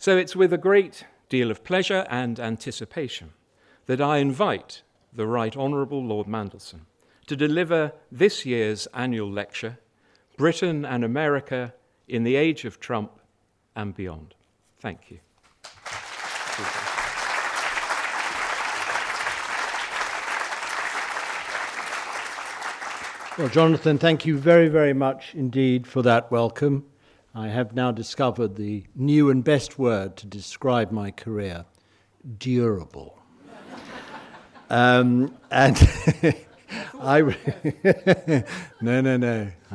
So it's with a great deal of pleasure and anticipation that I invite the Right Honourable Lord Mandelson to deliver this year's annual lecture, Britain and America in the Age of Trump and Beyond. Thank you. Well, Jonathan, thank you very, very much indeed for that welcome. I have now discovered the new and best word to describe my career, durable. And no. I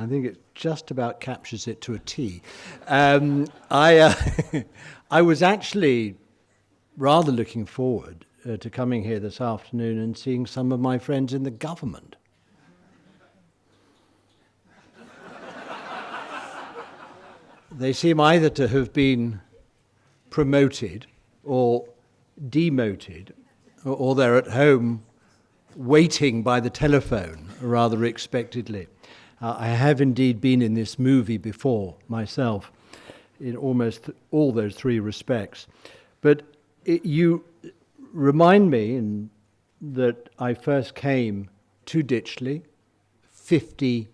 think it just about captures it to a T. I was actually rather looking forward to coming here this afternoon and seeing some of my friends in the government. They seem either to have been promoted or demoted, or they're at home waiting by the telephone rather expectedly. I have indeed been in this movie before myself in almost all those three respects. But you remind me that I first came to Ditchley 50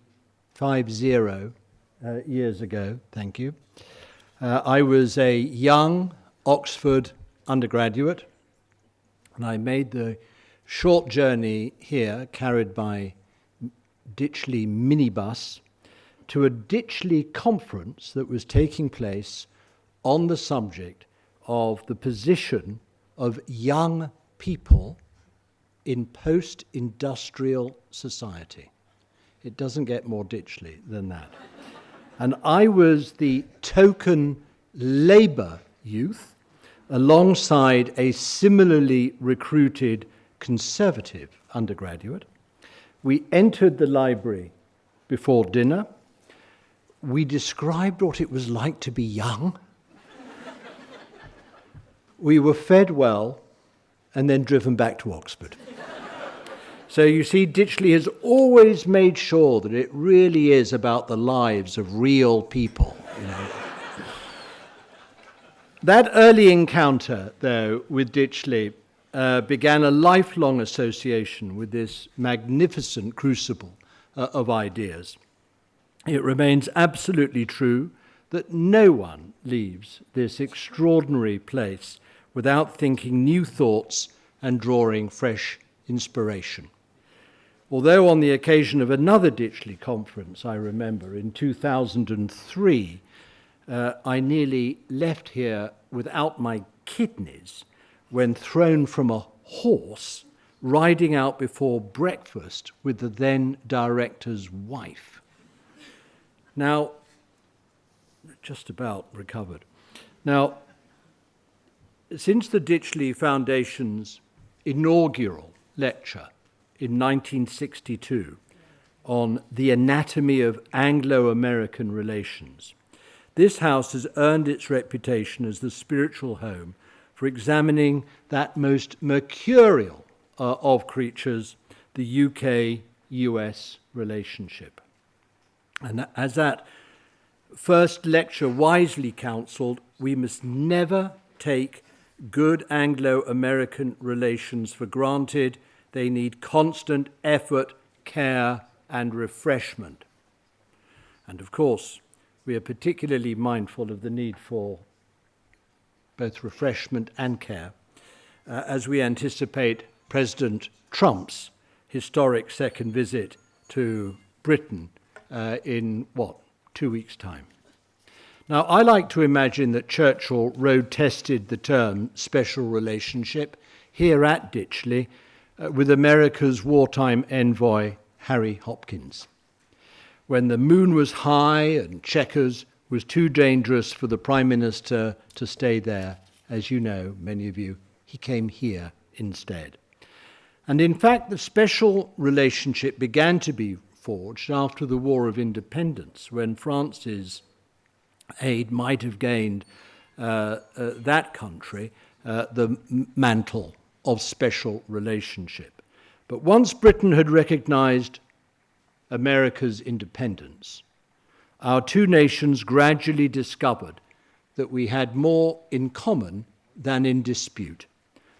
years ago, thank you. I was a young Oxford undergraduate, and I made the short journey here, carried by Ditchley minibus, to a Ditchley conference that was taking place on the subject of the position of young people in post-industrial society. It doesn't get more Ditchley than that. And I was the token Labour youth alongside a similarly recruited Conservative undergraduate. We entered the library before dinner. We described what it was like to be young. We were fed well and then driven back to Oxford. So you see, Ditchley has always made sure that it really is about the lives of real people, you know. That early encounter, though, with Ditchley began a lifelong association with this magnificent crucible of ideas. It remains absolutely true that no one leaves this extraordinary place without thinking new thoughts and drawing fresh inspiration. Although on the occasion of another Ditchley conference, I remember, in 2003, I nearly left here without my kidneys when thrown from a horse riding out before breakfast with the then director's wife. Now, just about recovered. Now, since the Ditchley Foundation's inaugural lecture in 1962 on the anatomy of Anglo-American relations, this house has earned its reputation as the spiritual home for examining that most mercurial of creatures, the UK-US relationship. And as that first lecture wisely counselled, we must never take good Anglo-American relations for granted. They need constant effort, care, and refreshment. And of course, we are particularly mindful of the need for both refreshment and care as we anticipate President Trump's historic second visit to Britain in, 2 weeks' time. Now, I like to imagine that Churchill road-tested the term special relationship here at Ditchley with America's wartime envoy, Harry Hopkins. When the moon was high and Chequers was too dangerous for the Prime Minister to stay there, as you know, many of you, he came here instead. And in fact, the special relationship began to be forged after the War of Independence, when France's aid might have gained that country the mantle of special relationship. But once Britain had recognized America's independence, our two nations gradually discovered that we had more in common than in dispute,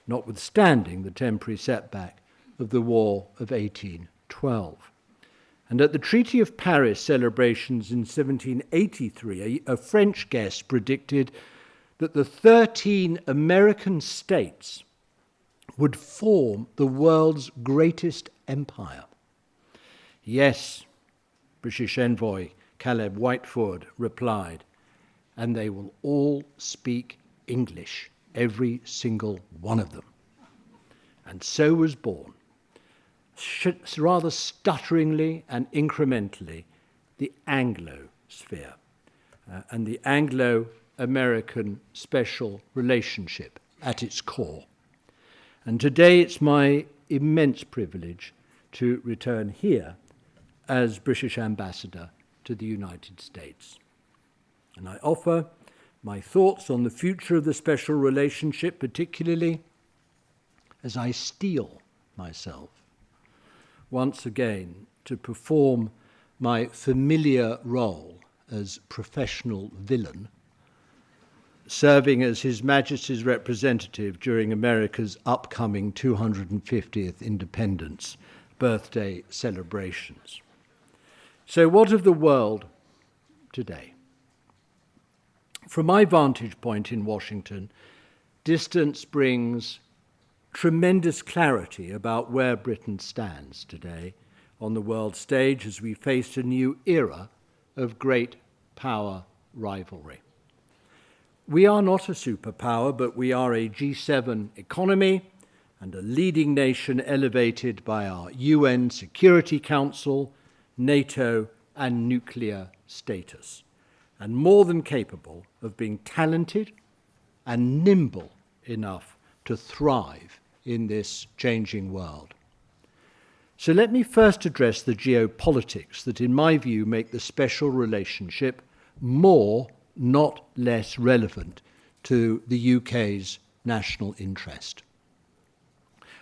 notwithstanding the temporary setback of the War of 1812. And at the Treaty of Paris celebrations in 1783, a French guest predicted that the 13 American states would form the world's greatest empire. Yes, British envoy Caleb Whitefoord replied, and they will all speak English, every single one of them. And so was born, rather stutteringly and incrementally, the Anglo-sphere and the Anglo-American special relationship at its core. And today it's my immense privilege to return here as British Ambassador to the United States. And I offer my thoughts on the future of the special relationship, particularly as I steel myself once again to perform my familiar role as professional villain, serving as His Majesty's representative during America's upcoming 250th independence birthday celebrations. So what of the world today? From my vantage point in Washington, distance brings tremendous clarity about where Britain stands today on the world stage as we face a new era of great power rivalry. We are not a superpower, but we are a G7 economy and a leading nation elevated by our UN Security Council, NATO, and nuclear status, and more than capable of being talented and nimble enough to thrive in this changing world. So let me first address the geopolitics that, in my view, make the special relationship more, not less relevant to the UK's national interest.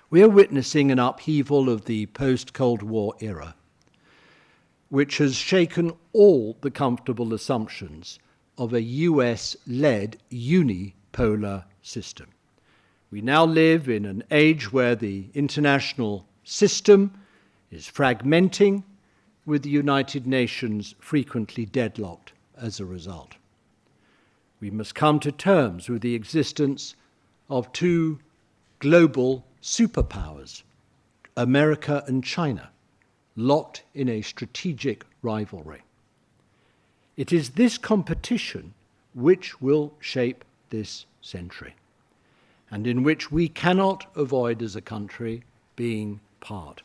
We are witnessing an upheaval of the post-Cold War era, which has shaken all the comfortable assumptions of a US-led unipolar system. We now live in an age where the international system is fragmenting, with the United Nations frequently deadlocked as a result. We must come to terms with the existence of two global superpowers, America and China, locked in a strategic rivalry. It is this competition which will shape this century, and in which we cannot avoid as a country being part.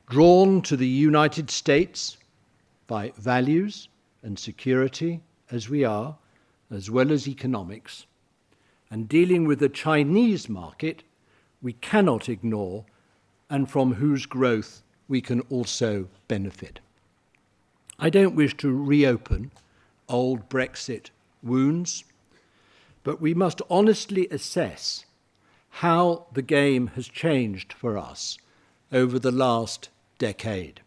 Drawn to the United States by values and security as we are, as well as economics, and dealing with the Chinese market we cannot ignore and from whose growth we can also benefit. I don't wish to reopen old Brexit wounds, but we must honestly assess how the game has changed for us over the last decade.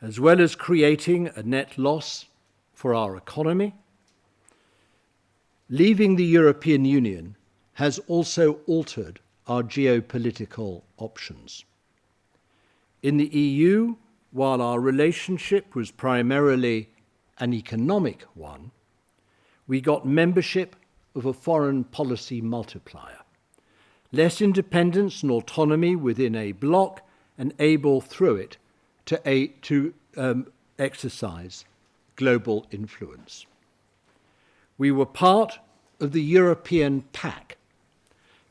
As well as creating a net loss for our economy, leaving the European Union has also altered our geopolitical options. In the EU, while our relationship was primarily an economic one, we got membership of a foreign policy multiplier, less independence and autonomy within a bloc, and able through it to exercise global influence. We were part of the European pack,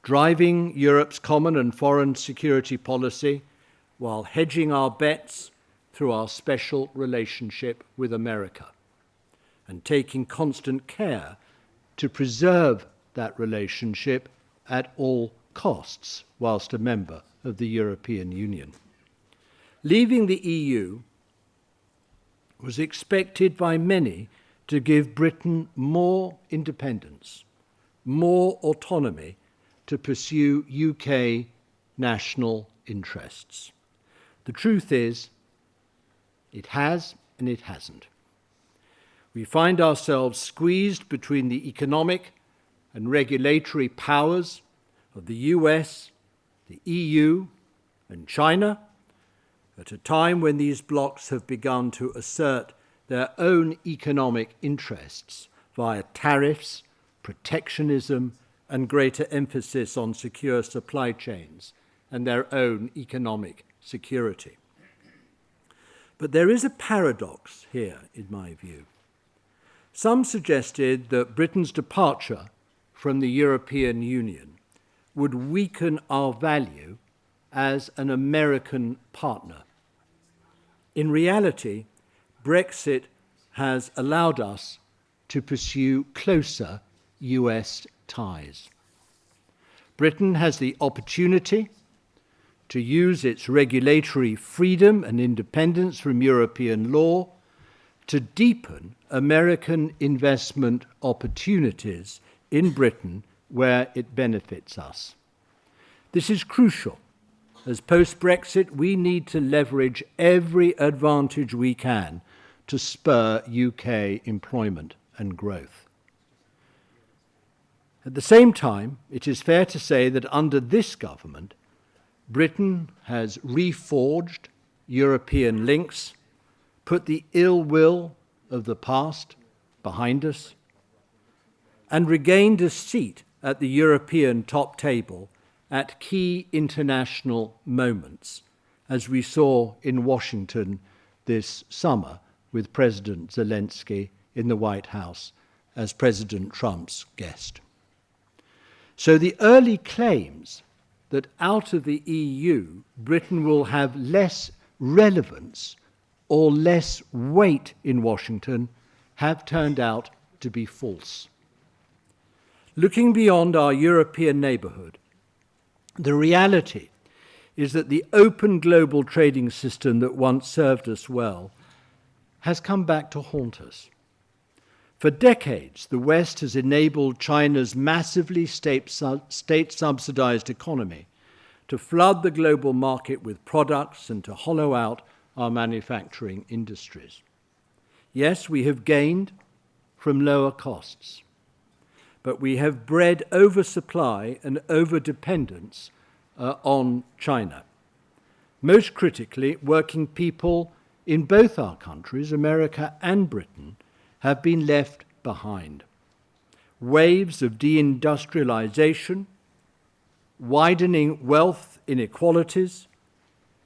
driving Europe's common and foreign security policy while hedging our bets through our special relationship with America, and taking constant care to preserve that relationship at all costs whilst a member of the European Union. Leaving the EU was expected by many to give Britain more independence, more autonomy to pursue UK national interests. The truth is, it has and it hasn't. We find ourselves squeezed between the economic and regulatory powers of the US, the EU, and China, at a time when these blocs have begun to assert their own economic interests via tariffs, protectionism, and greater emphasis on secure supply chains and their own economic security. But there is a paradox here, in my view. Some suggested that Britain's departure from the European Union would weaken our value as an American partner. In reality, Brexit has allowed us to pursue closer US ties. Britain has the opportunity to use its regulatory freedom and independence from European law to deepen American investment opportunities in Britain where it benefits us. This is crucial. As post-Brexit, we need to leverage every advantage we can to spur UK employment and growth. At the same time, it is fair to say that under this government, Britain has reforged European links, put the ill will of the past behind us, and regained a seat at the European top table at key international moments, as we saw in Washington this summer with President Zelensky in the White House as President Trump's guest. So the early claims that out of the EU, Britain will have less relevance or less weight in Washington have turned out to be false. Looking beyond our European neighbourhood, the reality is that the open global trading system that once served us well has come back to haunt us. For decades, the West has enabled China's massively state-subsidized economy to flood the global market with products and to hollow out our manufacturing industries. Yes, we have gained from lower costs, but we have bred oversupply and overdependence on China. Most critically, working people in both our countries, America and Britain, have been left behind. Waves of deindustrialization, widening wealth inequalities,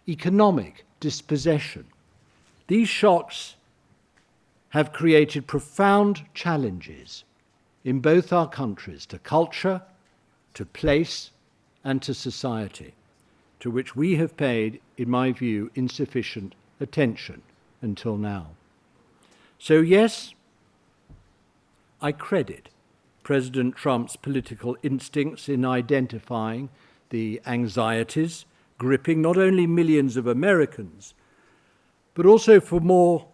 economic dispossession. These shocks have created profound challenges in both our countries to culture, to place, and to society, to which we have paid, in my view, insufficient attention until now. So yes, I credit President Trump's political instincts in identifying the anxieties gripping not only millions of Americans, but also for more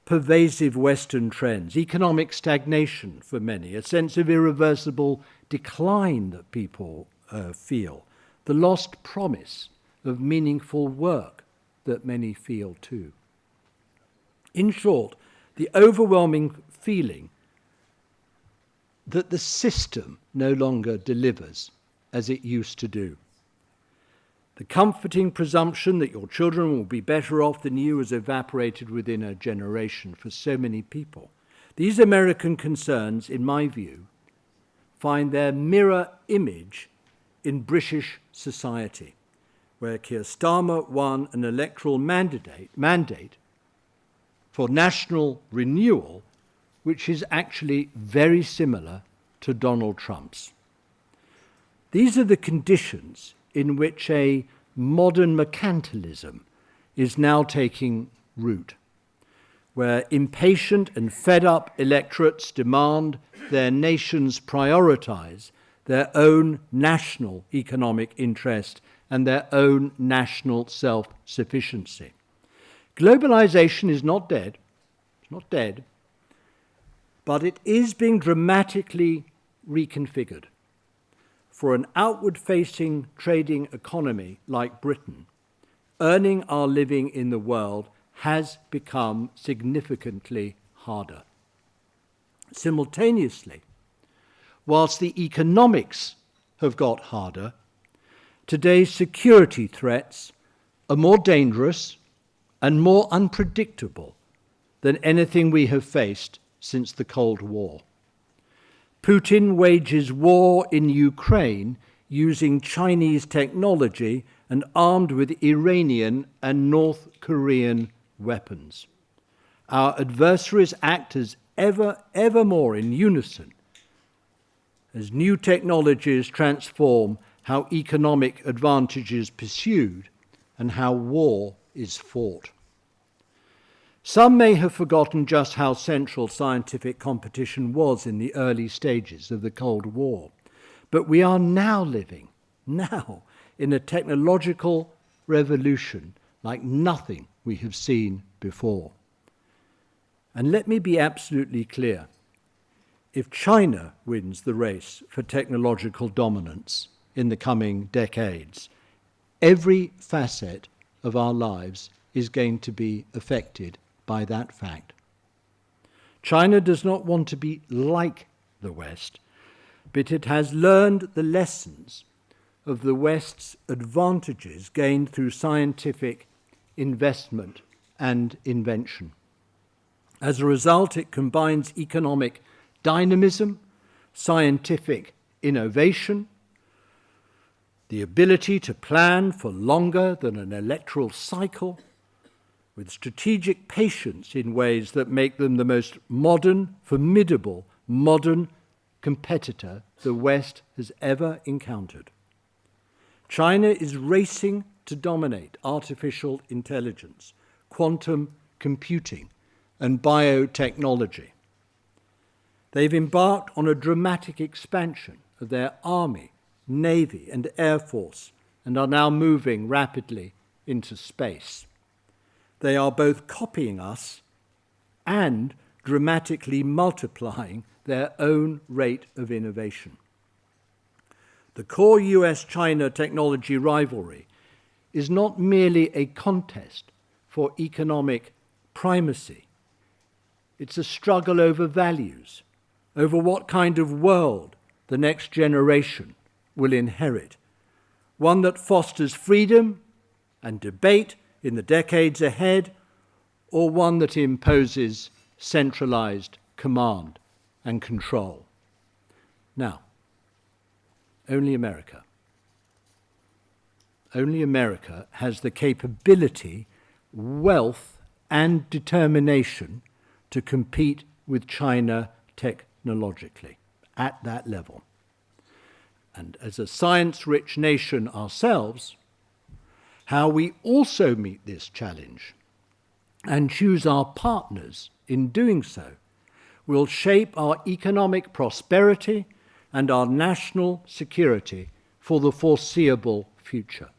pervasive Western trends, economic stagnation for many, a sense of irreversible decline that people feel, the lost promise of meaningful work that many feel too. In short, the overwhelming feeling that the system no longer delivers as it used to do. The comforting presumption that your children will be better off than you has evaporated within a generation for so many people. These American concerns, in my view, find their mirror image in British society, where Keir Starmer won an electoral mandate for national renewal, which is actually very similar to Donald Trump's. These are the conditions in which a modern mercantilism is now taking root, where impatient and fed-up electorates demand their nations prioritize their own national economic interest and their own national self-sufficiency. Globalization is not dead, but it is being dramatically reconfigured. For an outward-facing trading economy like Britain, earning our living in the world has become significantly harder. Simultaneously, whilst the economics have got harder, today's security threats are more dangerous and more unpredictable than anything we have faced since the Cold War. Putin wages war in Ukraine using Chinese technology and armed with Iranian and North Korean weapons. Our adversaries act as ever more in unison as new technologies transform how economic advantage is pursued and how war is fought. Some may have forgotten just how central scientific competition was in the early stages of the Cold War, but we are now living in a technological revolution like nothing we have seen before. And let me be absolutely clear. If China wins the race for technological dominance in the coming decades, every facet of our lives is going to be affected by that fact. China does not want to be like the West, but it has learned the lessons of the West's advantages gained through scientific investment and invention. As a result, it combines economic dynamism, scientific innovation, the ability to plan for longer than an electoral cycle, with strategic patience in ways that make them the most modern, formidable, modern competitor the West has ever encountered. China is racing to dominate artificial intelligence, quantum computing, and biotechnology. They've embarked on a dramatic expansion of their army, navy, and air force, and are now moving rapidly into space. They are both copying us and dramatically multiplying their own rate of innovation. The core US-China technology rivalry is not merely a contest for economic primacy. It's a struggle over values, over what kind of world the next generation will inherit, one that fosters freedom and debate in the decades ahead, or one that imposes centralized command and control. Now, only America has the capability, wealth, and determination to compete with China technologically at that level. And as a science-rich nation ourselves, how we also meet this challenge and choose our partners in doing so will shape our economic prosperity and our national security for the foreseeable future.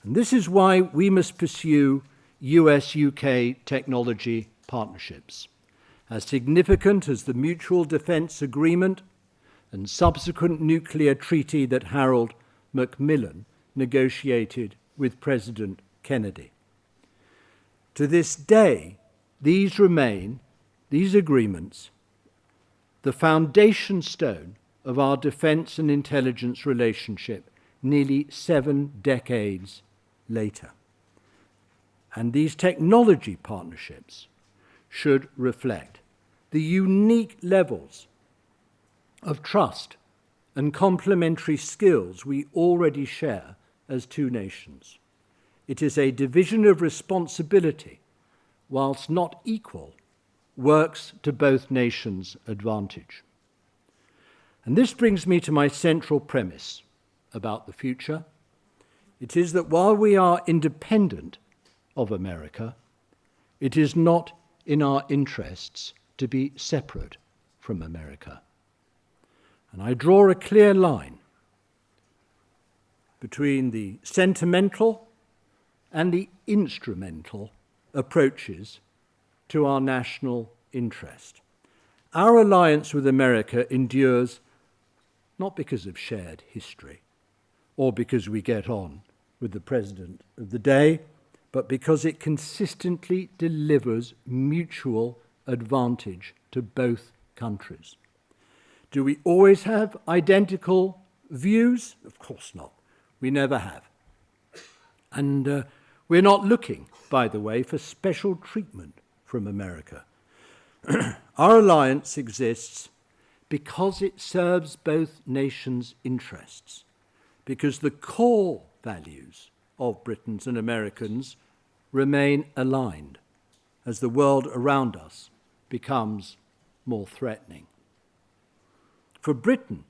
And this is why we must pursue US-UK technology partnerships, as significant as the Mutual Defence Agreement and subsequent nuclear treaty that Harold Macmillan negotiated with President Kennedy. To this day, these agreements, the foundation stone of our defence and intelligence relationship nearly 7 decades later. And these technology partnerships should reflect the unique levels of trust and complementary skills we already share as two nations. It is a division of responsibility, whilst not equal, works to both nations' advantage. And this brings me to my central premise about the future. It is that while we are independent of America, it is not in our interests to be separate from America. And I draw a clear line between the sentimental and the instrumental approaches to our national interest. Our alliance with America endures not because of shared history or because we get on with the president of the day, but because it consistently delivers mutual advantage to both countries. Do we always have identical views? Of course not. We never have. And we're not looking, by the way, for special treatment from America. Our alliance exists because it serves both nations' interests, because the core values of Britons and Americans remain aligned as the world around us becomes more threatening. For Britain,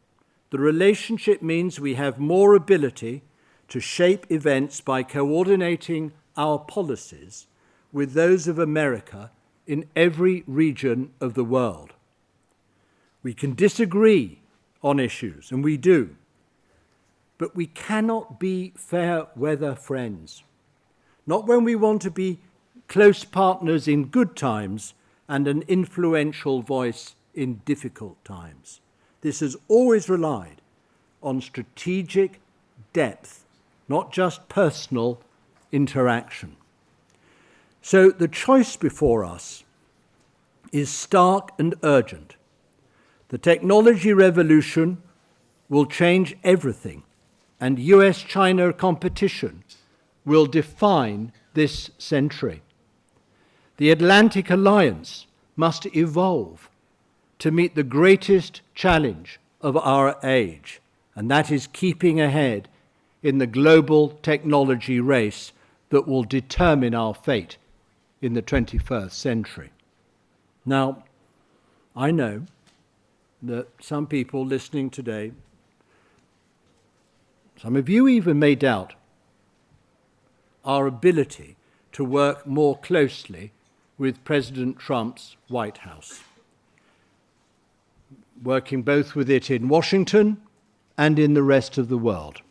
the relationship means we have more ability to shape events by coordinating our policies with those of America in every region of the world. We can disagree on issues, and we do, but we cannot be fair weather friends. Not when we want to be close partners in good times and an influential voice in difficult times. This has always relied on strategic depth, not just personal interaction. So the choice before us is stark and urgent. The technology revolution will change everything, and US-China competition will define this century. The Atlantic Alliance must evolve to meet the greatest challenge of our age, and that is keeping ahead in the global technology race that will determine our fate in the 21st century. Now, I know that some people listening today, some of you even may doubt our ability to work more closely with President Trump's White House, working both with it in Washington and in the rest of the world.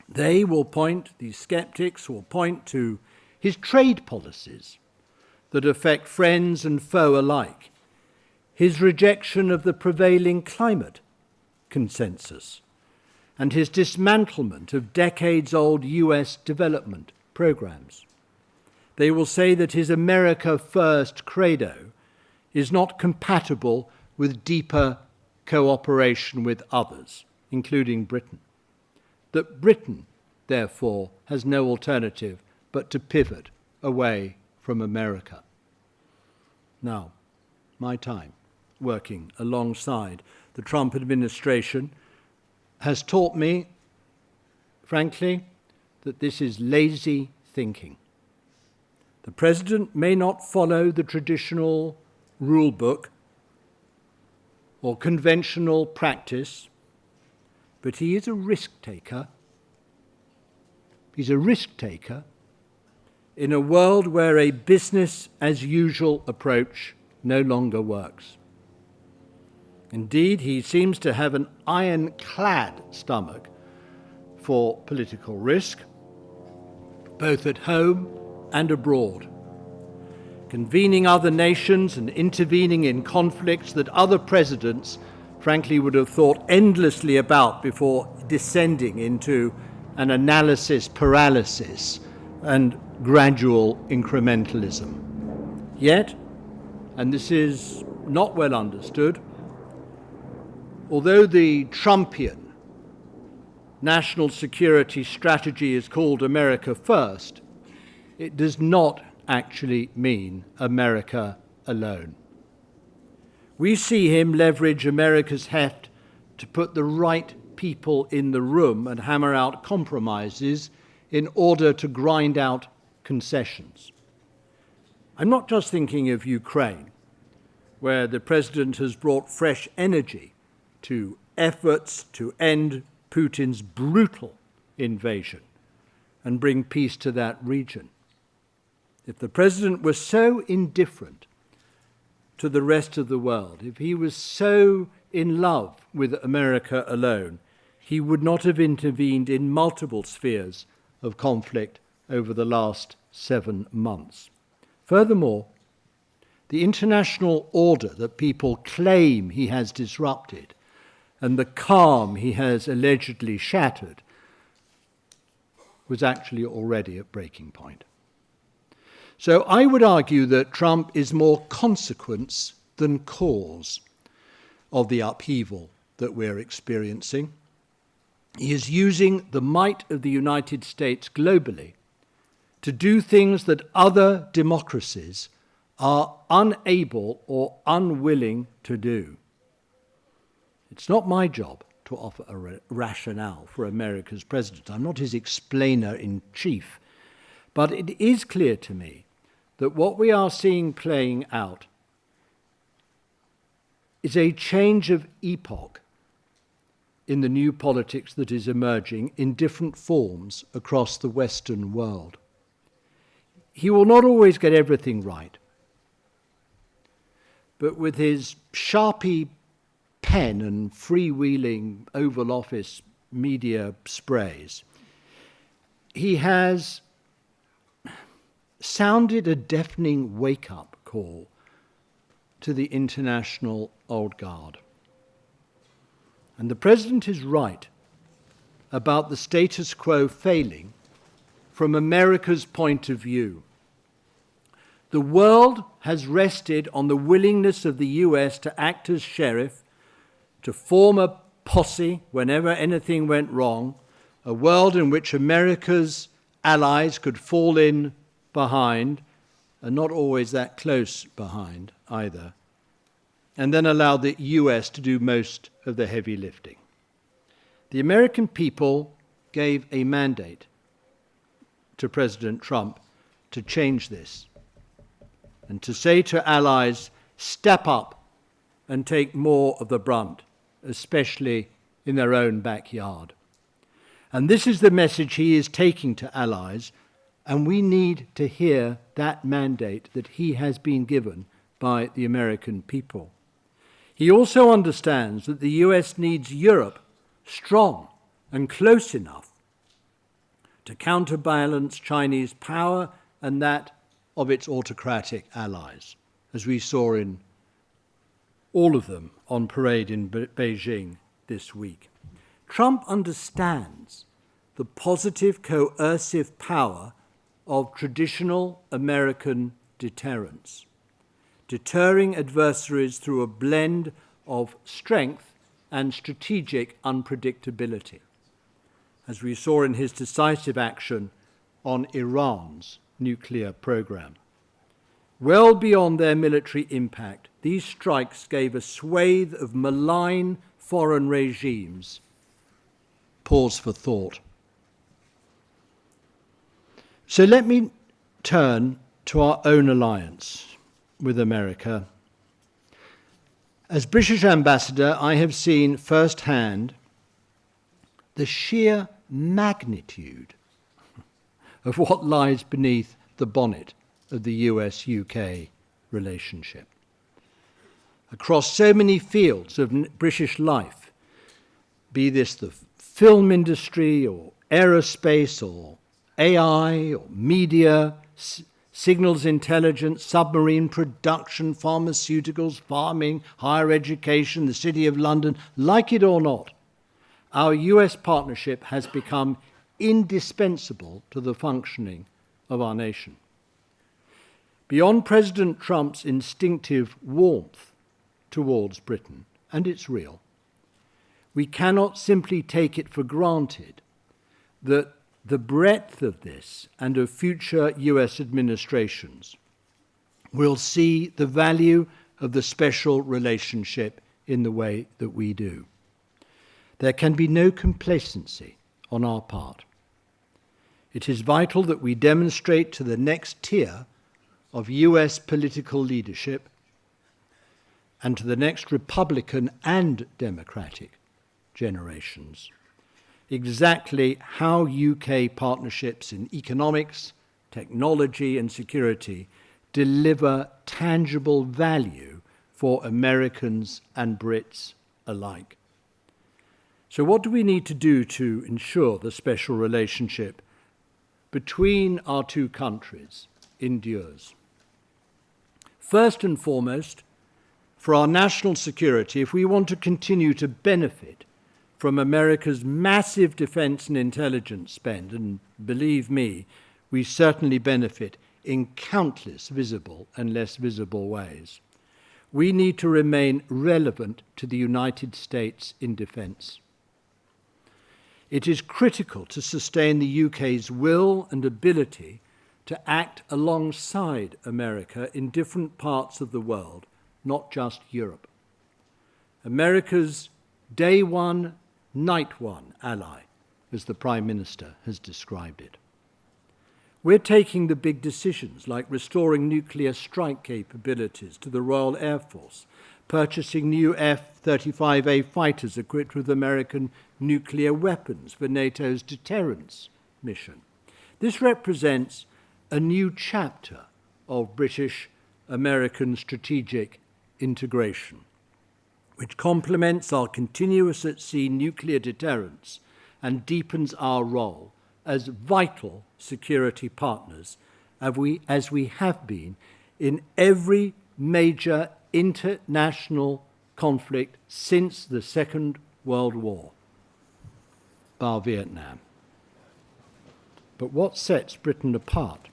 They will point, these skeptics will point to his trade policies that affect friends and foe alike, his rejection of the prevailing climate consensus, and his dismantlement of decades-old US development programs. They will say that his America First credo is not compatible with deeper cooperation with others, including Britain. That Britain, therefore, has no alternative but to pivot away from America. Now, my time working alongside the Trump administration has taught me, frankly, that this is lazy thinking. The president may not follow the traditional rule book or conventional practice, but he is a risk taker. He's a risk taker in a world where a business-as-usual approach no longer works. Indeed, he seems to have an ironclad stomach for political risk, both at home and abroad, convening other nations and intervening in conflicts that other presidents, frankly, would have thought endlessly about before descending into an analysis paralysis and gradual incrementalism. Yet, and this is not well understood, although the Trumpian national security strategy is called America First, it does not actually mean America alone. We see him leverage America's heft to put the right people in the room and hammer out compromises in order to grind out concessions. I'm not just thinking of Ukraine, where the president has brought fresh energy to efforts to end Putin's brutal invasion and bring peace to that region. If the president was so indifferent to the rest of the world, if he was so in love with America alone, he would not have intervened in multiple spheres of conflict over the last 7 months. Furthermore, the international order that people claim he has disrupted and the calm he has allegedly shattered was actually already at breaking point. So I would argue that Trump is more consequence than cause of the upheaval that we're experiencing. He is using the might of the United States globally to do things that other democracies are unable or unwilling to do. It's not my job to offer a rationale for America's president. I'm not his explainer-in-chief. But it is clear to me that what we are seeing playing out is a change of epoch in the new politics that is emerging in different forms across the Western world. He will not always get everything right, but with his Sharpie pen and freewheeling Oval Office media sprays, he has sounded a deafening wake-up call to the international old guard. And the president is right about the status quo failing from America's point of view. The world has rested on the willingness of the US to act as sheriff, to form a posse whenever anything went wrong, a world in which America's allies could fall in behind, and not always that close behind either, and then allow the US to do most of the heavy lifting. The American people gave a mandate to President Trump to change this and to say to allies, step up and take more of the brunt, especially in their own backyard. And this is the message he is taking to allies, and we need to hear that mandate that he has been given by the American people. He also understands that the US needs Europe strong and close enough to counterbalance Chinese power and that of its autocratic allies, as we saw in all of them on parade in Beijing this week. Trump understands the positive coercive power of traditional American deterrence, deterring adversaries through a blend of strength and strategic unpredictability, as we saw in his decisive action on Iran's nuclear program. Well beyond their military impact, these strikes gave a swathe of malign foreign regimes pause for thought. So let me turn to our own alliance with America. As British ambassador, I have seen firsthand the sheer magnitude of what lies beneath the bonnet of the US-UK relationship. Across so many fields of British life, be this the film industry or aerospace or AI or media, signals intelligence, submarine production, pharmaceuticals, farming, higher education, the City of London, like it or not, our US partnership has become indispensable to the functioning of our nation. Beyond President Trump's instinctive warmth towards Britain, and it's real, we cannot simply take it for granted that the breadth of this and of future US administrations will see the value of the special relationship in the way that we do. There can be no complacency on our part. It is vital that we demonstrate to the next tier of US political leadership and to the next Republican and Democratic generations exactly how UK partnerships in economics, technology and security deliver tangible value for Americans and Brits alike. So what do we need to do to ensure the special relationship between our two countries endures? First and foremost, for our national security, if we want to continue to benefit from America's massive defense and intelligence spend, and believe me, we certainly benefit in countless visible and less visible ways, we need to remain relevant to the United States in defence. It is critical to sustain the UK's will and ability to act alongside America in different parts of the world, not just Europe. America's day one, night one ally, as the Prime Minister has described it. We're taking the big decisions like restoring nuclear strike capabilities to the Royal Air Force, purchasing new F-35A fighters equipped with American nuclear weapons for NATO's deterrence mission. This represents a new chapter of British-American strategic integration, which complements our continuous at-sea nuclear deterrence and deepens our role as vital security partners, as we have been in every major international conflict since the Second World War, bar Vietnam. But what sets Britain apart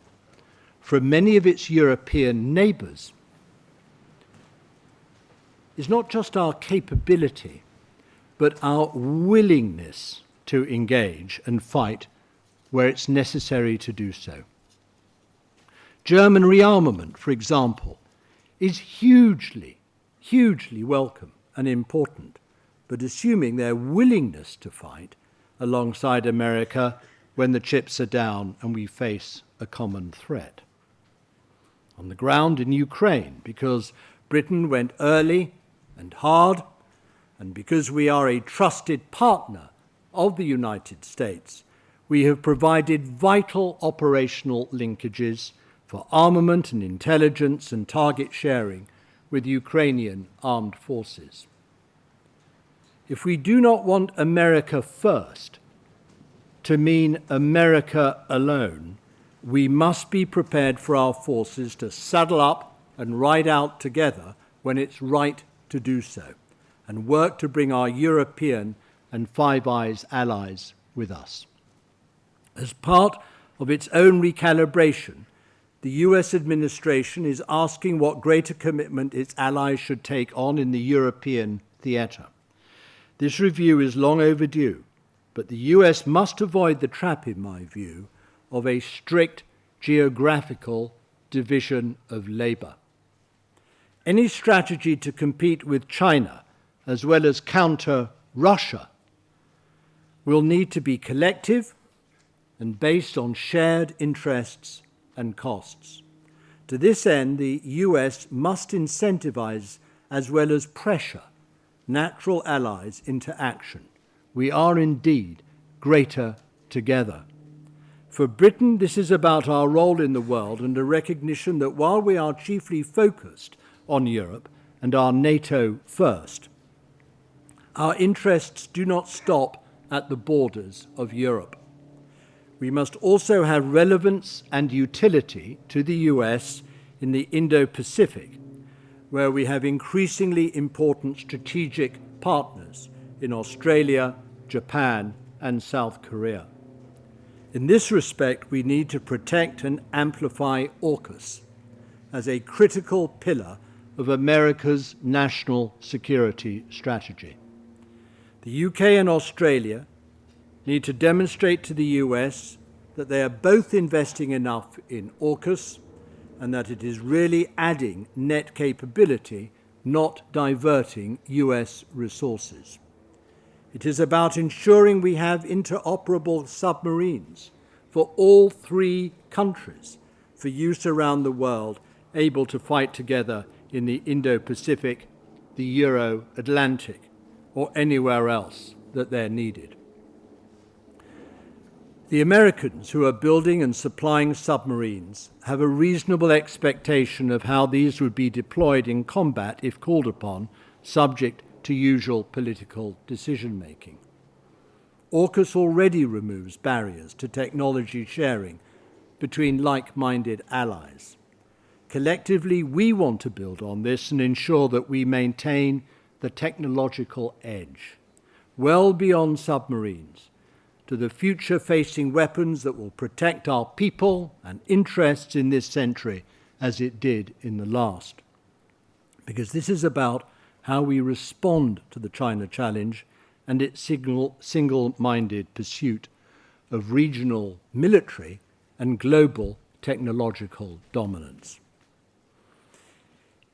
from many of its European neighbours is not just our capability, but our willingness to engage and fight where it's necessary to do so. German rearmament, for example, is hugely welcome and important, but assuming their willingness to fight alongside America when the chips are down and we face a common threat. On the ground in Ukraine, because Britain went early and hard, and because we are a trusted partner of the United States, we have provided vital operational linkages for armament and intelligence and target sharing with Ukrainian armed forces. If we do not want America first to mean America alone, we must be prepared for our forces to saddle up and ride out together when it's right to do so, and work to bring our European and Five Eyes allies with us. As part of its own recalibration, the US administration is asking what greater commitment its allies should take on in the European theatre. This review is long overdue, but the US must avoid the trap, in my view, of a strict geographical division of labour. Any strategy to compete with China, as well as counter Russia, will need to be collective and based on shared interests and costs. To this end, the US must incentivize as well as pressure natural allies into action. We are indeed greater together. For Britain, this is about our role in the world and a recognition that while we are chiefly focused on Europe and are NATO first, our interests do not stop at the borders of Europe. We must also have relevance and utility to the US in the Indo-Pacific, where we have increasingly important strategic partners in Australia, Japan, and South Korea. In this respect, we need to protect and amplify AUKUS as a critical pillar of America's national security strategy. The UK and Australia need to demonstrate to the US that they are both investing enough in AUKUS and that it is really adding net capability, not diverting US resources. It is about ensuring we have interoperable submarines for all three countries for use around the world, able to fight together in the Indo-Pacific, the Euro-Atlantic, or anywhere else that they're needed. The Americans who are building and supplying submarines have a reasonable expectation of how these would be deployed in combat if called upon, subject to usual political decision-making. AUKUS already removes barriers to technology sharing between like-minded allies. Collectively, we want to build on this and ensure that we maintain the technological edge, well beyond submarines, to the future-facing weapons that will protect our people and interests in this century as it did in the last. because this is about how we respond to the China challenge and its single-minded pursuit of regional military and global technological dominance.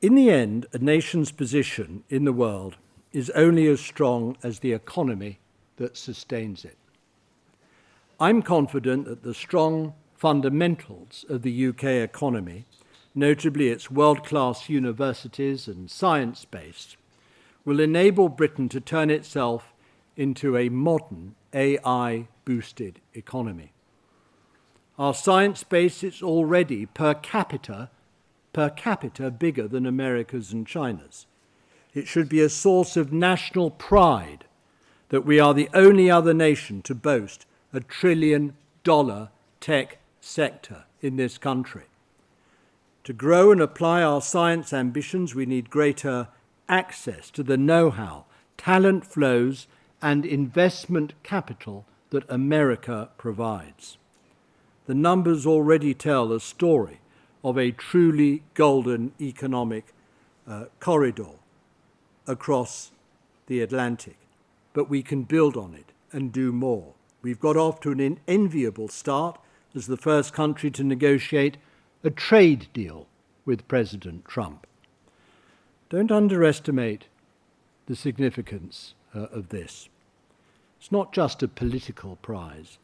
In the end, a nation's position in the world is only as strong as the economy that sustains it. I'm confident that the strong fundamentals of the UK economy, notably its world-class universities and science base, will enable Britain to turn itself into a modern AI-boosted economy. Our science base is already per capita bigger than America's and China's. It should be a source of national pride that we are the only other nation to boast a $1 trillion tech sector in this country. To grow and apply our science ambitions, we need greater access to the know-how, talent flows, and investment capital that America provides. The numbers already tell a story of a truly golden economic corridor across the Atlantic, but we can build on it and do more. We've got off to an enviable start as the first country to negotiate a trade deal with President Trump. Don't underestimate the significance of this. It's not just a political prize.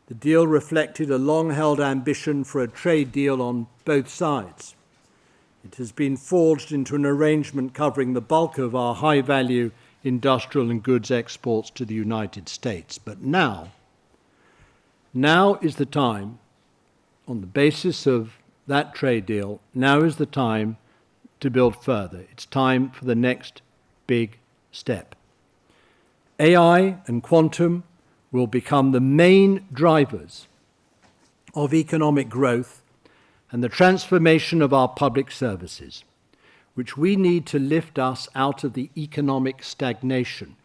The deal reflected a long-held ambition for a trade deal on both sides. It has been forged into an arrangement covering the bulk of our high-value industrial and goods exports to the United States. But now is the time, on the basis of that trade deal, now is the time to build further. It's time for the next big step. AI and quantum will become the main drivers of economic growth and the transformation of our public services, which we need to lift us out of the economic stagnation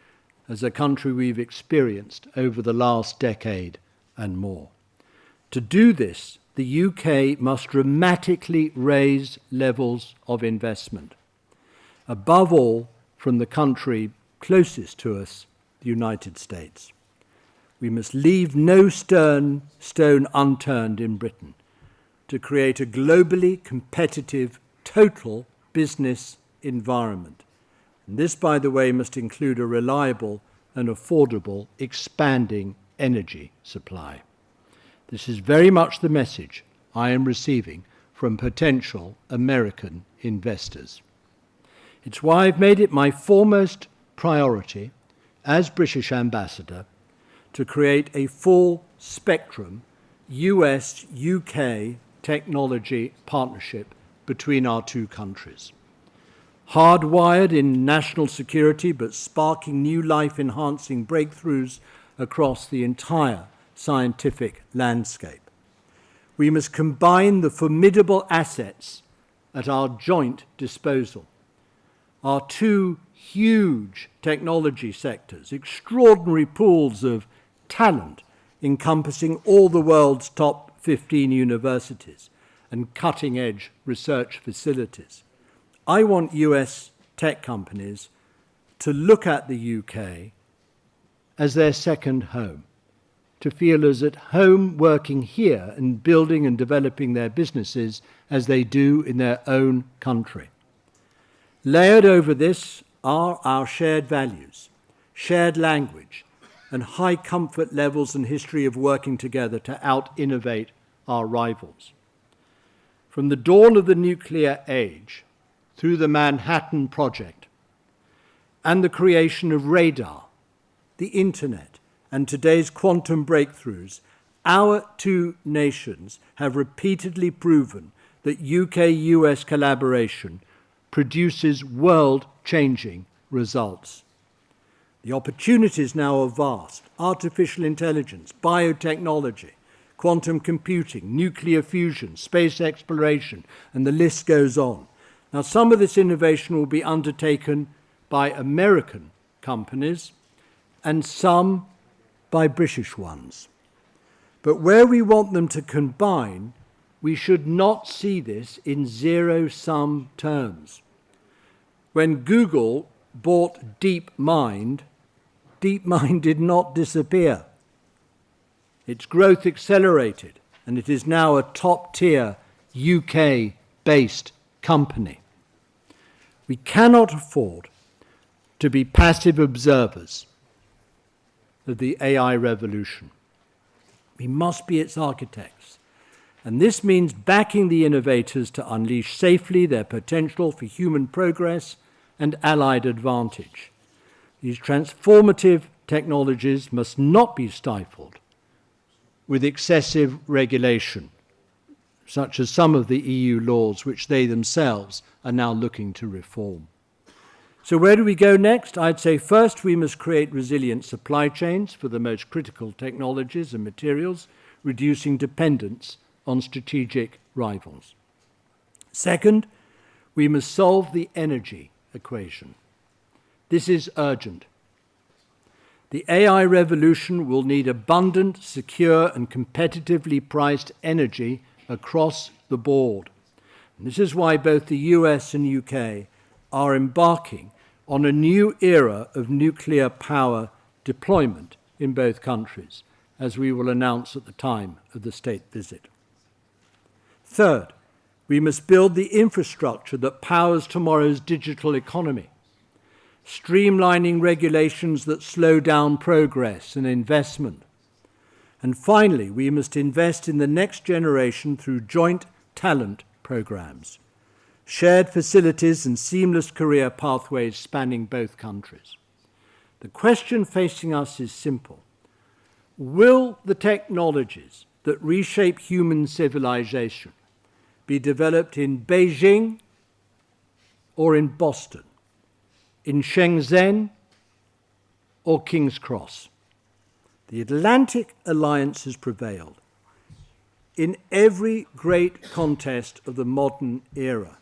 as a country we've experienced over the last decade and more. To do this, the UK must dramatically raise levels of investment, above all from the country closest to us, the United States. We must leave no stone unturned in Britain to create a globally competitive, total business environment. And this, by the way, must include a reliable and affordable, expanding energy supply. This is very much the message I am receiving from potential American investors. It's why I've made it my foremost priority as British ambassador to create a full-spectrum US-UK technology partnership between our two countries. Hardwired in national security, but sparking new life-enhancing breakthroughs across the entire scientific landscape. We must combine the formidable assets at our joint disposal. Our two huge technology sectors, extraordinary pools of talent encompassing all the world's top 15 universities and cutting-edge research facilities. I want US tech companies to look at the UK as their second home, to feel as at home working here and building and developing their businesses as they do in their own country. Layered over this are our shared values, shared language, and high comfort levels and history of working together to out-innovate our rivals. From the dawn of the nuclear age, through the Manhattan Project, and the creation of radar, the internet, and today's quantum breakthroughs, our two nations have repeatedly proven that UK-US collaboration produces world-changing results. The opportunities now are vast: artificial intelligence, biotechnology, quantum computing, nuclear fusion, space exploration, and the list goes on. Now, some of this innovation will be undertaken by American companies and some by British ones. But where we want them to combine, we should not see this in zero-sum terms. When Google bought DeepMind, DeepMind did not disappear. Its growth accelerated, and it is now a top-tier UK-based company. We cannot afford to be passive observers of the AI revolution. We must be its architects. And this means backing the innovators to unleash safely their potential for human progress and allied advantage. These transformative technologies must not be stifled with excessive regulation, such as some of the EU laws which they themselves are now looking to reform. So where do we go next? I'd say first we must create resilient supply chains for the most critical technologies and materials, reducing dependence on strategic rivals. Second, we must solve the energy equation. This is urgent. The AI revolution will need abundant, secure, and competitively priced energy across the board. And this is why both the US and UK are embarking on a new era of nuclear power deployment in both countries, as we will announce at the time of the state visit. Third, we must build the infrastructure that powers tomorrow's digital economy, streamlining regulations that slow down progress and investment. And finally, we must invest in the next generation through joint talent programs, shared facilities and seamless career pathways spanning both countries. The question facing us is simple. Will the technologies that reshape human civilization be developed in Beijing or in Boston, in Shenzhen or King's Cross? The Atlantic Alliance has prevailed in every great contest of the modern era.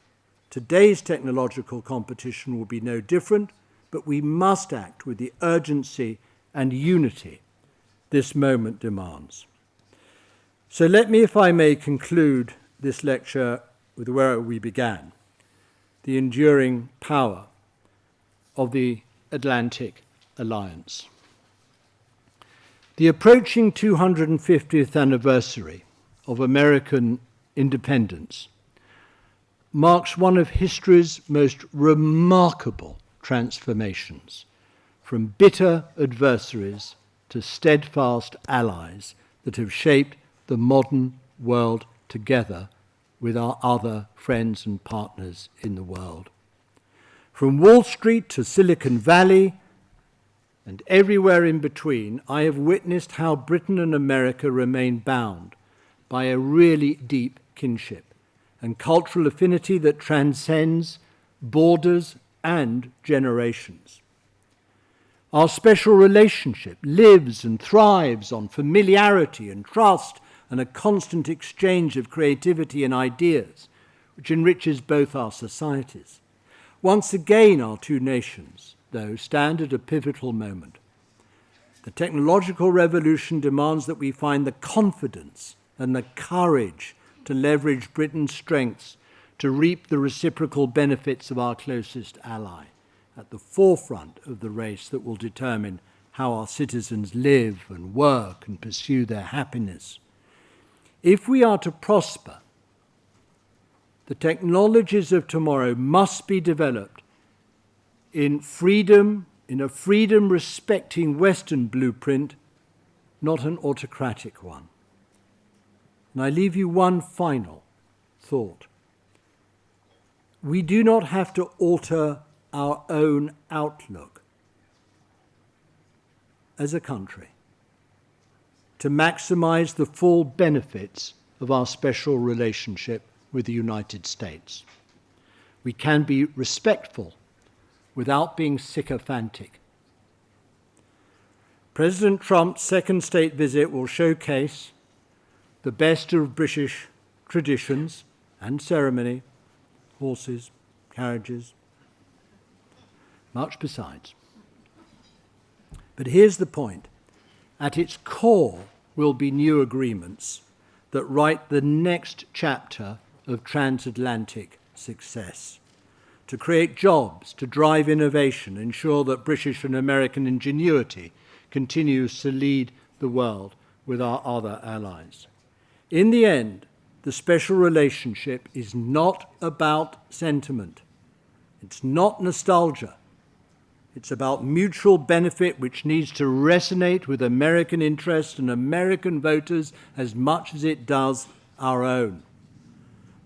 Today's technological competition will be no different, but we must act with the urgency and unity this moment demands. So let me, if I may, conclude this lecture with where we began, the enduring power of the Atlantic Alliance. The approaching 250th anniversary of American independence marks one of history's most remarkable transformations, from bitter adversaries to steadfast allies that have shaped the modern world together with our other friends and partners in the world. From Wall Street to Silicon Valley and everywhere in between, I have witnessed how Britain and America remain bound by a really deep kinship and cultural affinity that transcends borders and generations. Our special relationship lives and thrives on familiarity and trust and a constant exchange of creativity and ideas, which enriches both our societies. Once again, our two nations, though, stand at a pivotal moment. The technological revolution demands that we find the confidence and the courage to leverage Britain's strengths to reap the reciprocal benefits of our closest ally, at the forefront of the race that will determine how our citizens live and work and pursue their happiness. If we are to prosper, the technologies of tomorrow must be developed in freedom, in a freedom-respecting Western blueprint, not an autocratic one. And I leave you one final thought. We do not have to alter our own outlook as a country to maximize the full benefits of our special relationship with the United States. We can be respectful without being sycophantic. President Trump's second state visit will showcase the best of British traditions and ceremony, horses, carriages, much besides. But here's the point. At its core will be new agreements that write the next chapter of transatlantic success. to create jobs, to drive innovation, ensure that British and American ingenuity continues to lead the world with our other allies. In the end, the special relationship is not about sentiment. It's not nostalgia. It's about mutual benefit which needs to resonate with American interests and American voters as much as it does our own.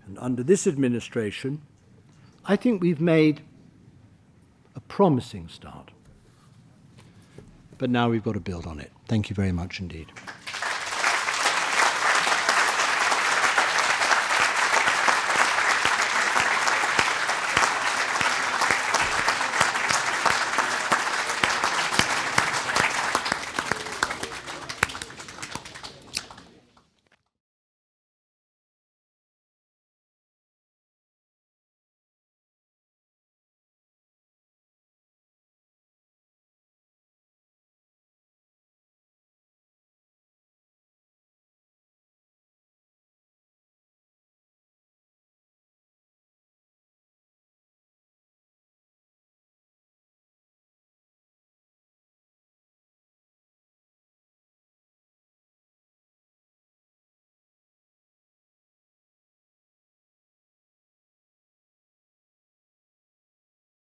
And under this administration, I think we've made a promising start. But now we've got to build on it. Thank you very much indeed.